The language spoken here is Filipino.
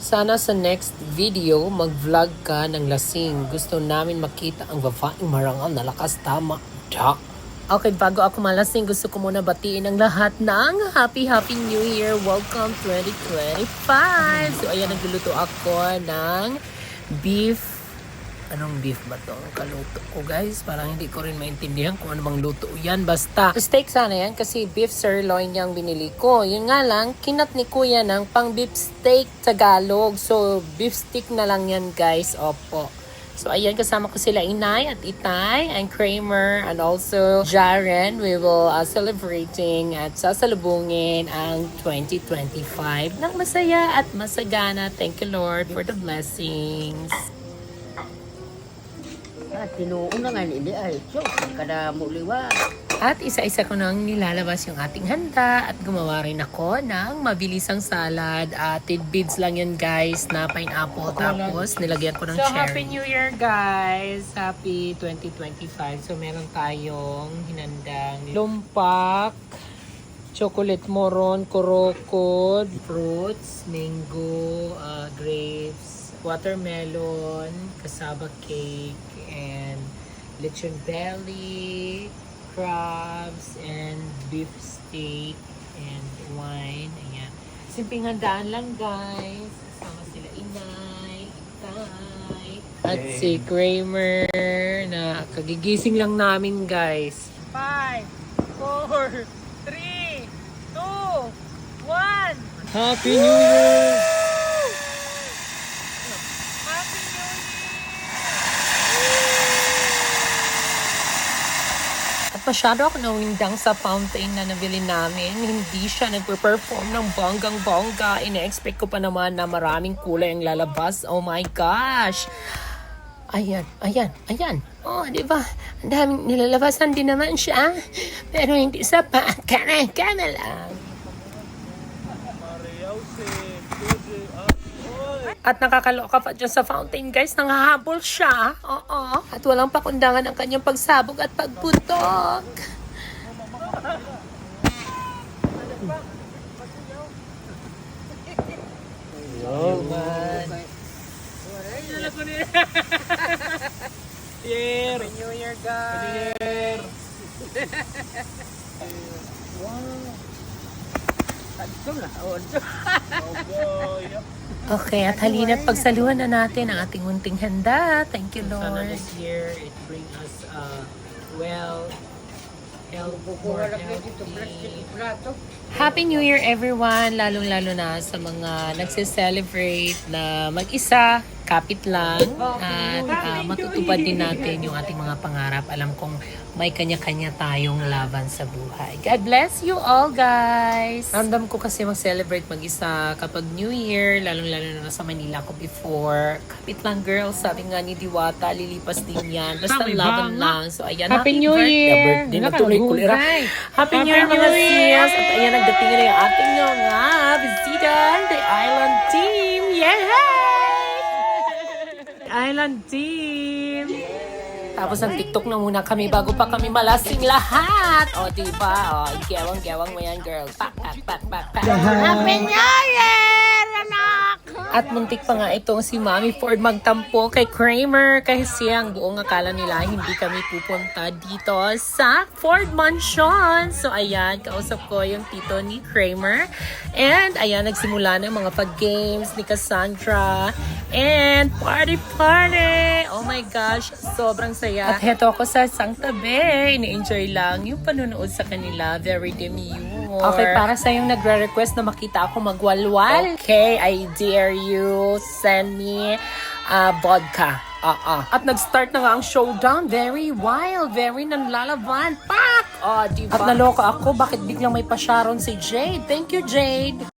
Sana sa next video, mag-vlog ka ng lasing. Gusto namin makita ang babaeng marangal na lakas tama. Da. Okay, bago ako malasing, gusto ko muna batiin ang lahat ng Happy New Year! Welcome 2025! So, ayan, nagluluto ako ng beef. Anong beef ba to? Kaluto ko, guys. Parang hindi ko rin maintindihan kung ano bang luto yan. Basta, steak sana yan kasi beef sirloin yung binili ko. Yun nga lang, kinat ni kuya ng pang beef steak Tagalog. So, beef stick na lang yan, guys. Opo. So, ayan, kasama ko sila Inay at Itay and Kramer and also Jaren. We will celebrating at sasalubungin ang 2025 ng masaya at masagana. Thank you, Lord, for the blessings. Tinuon na nga nili ay so kada muliwa. At isa-isa ko nang nilalabas yung ating handa at gumawa rin ako ng mabilisang salad. Tidbits lang yan, guys, na pineapple. Tapos nilagyan ko ng cherry. So, Happy New Year, guys! Happy 2025. So, meron tayong hinandang lumpak, chocolate moron, kurokod, fruits, mango, grapes, watermelon, cassava cake, and lechon belly, crabs, and beef steak, and wine. Ayan. Simpleng handaan lang, guys. Kasama sila Inay, Itay, at si Kramer na kagigising lang namin, guys. 5, 4, 3, 2, 1. Happy New Year! Masyado ako nawindang sa fountain na nabili namin. Hindi siya nagpe-perform ng bonggang-bongga. Ina-expect ko pa naman na maraming kulay ang lalabas. Oh my gosh! Ayan. Oh, di ba? Ang daming nilalabasan din naman siya. Pero hindi sapat. Kana lang. At nakakaloka pa dyan sa fountain, guys. Nangahabol siya. Oo. At walang pakundangan ang kanyang pagsabog at pagputok. Oh, man. Happy New Year, guys. Okay, at halina't pagsaluhan na natin ang ating munting handa. Thank you, Lord. Sana this year, it bring us well, Happy New Year, everyone! Lalong-lalo na sa mga nagse-celebrate na mag-isa, kapit lang, at matutupad din natin yung ating mga pangarap. Alam kong may kanya-kanya tayong laban sa buhay. God bless you all, guys! Random ko kasi mag-celebrate mag-isa kapag New Year, lalong-lalo na sa Manila ko before. Kapit lang, girls. Sabi nga ni Diwata, lilipas din yan. Basta laban lang. So, ayan. Happy New Year! Birthday na tuloy kulira. Happy New Year, mga sis! At ayan, nagdating na yung ating mga bisita, the Island Team! Yay! Island Team! Tapos ang TikTok na muna kami bago pa kami malasing lahat. O, diba? O, gewang-gewang mo yan, girl. Pak. Happy New Year, anak! At muntik pa nga itong si Mami Ford magtampo kay Kramer kasi ang buong akala nila hindi kami pupunta dito sa Ford Mansion. So ayan, kausap ko yung tito ni Kramer. And ayan, nagsimula na yung mga pag-games ni Cassandra. And party! Oh my gosh, sobrang saya. At heto ako sa isang tabi. Ini-enjoy lang yung panonood sa kanila. Very demure. Okay, para sa yung nagre-request na makita ako magwalwal. Okay, I dare you send me vodka. At nag-start na nga ang showdown. Very wild, very nanlalaban. Pak! Diba? At naloka ako, bakit biglang may pasyaron si Jade? Thank you, Jade.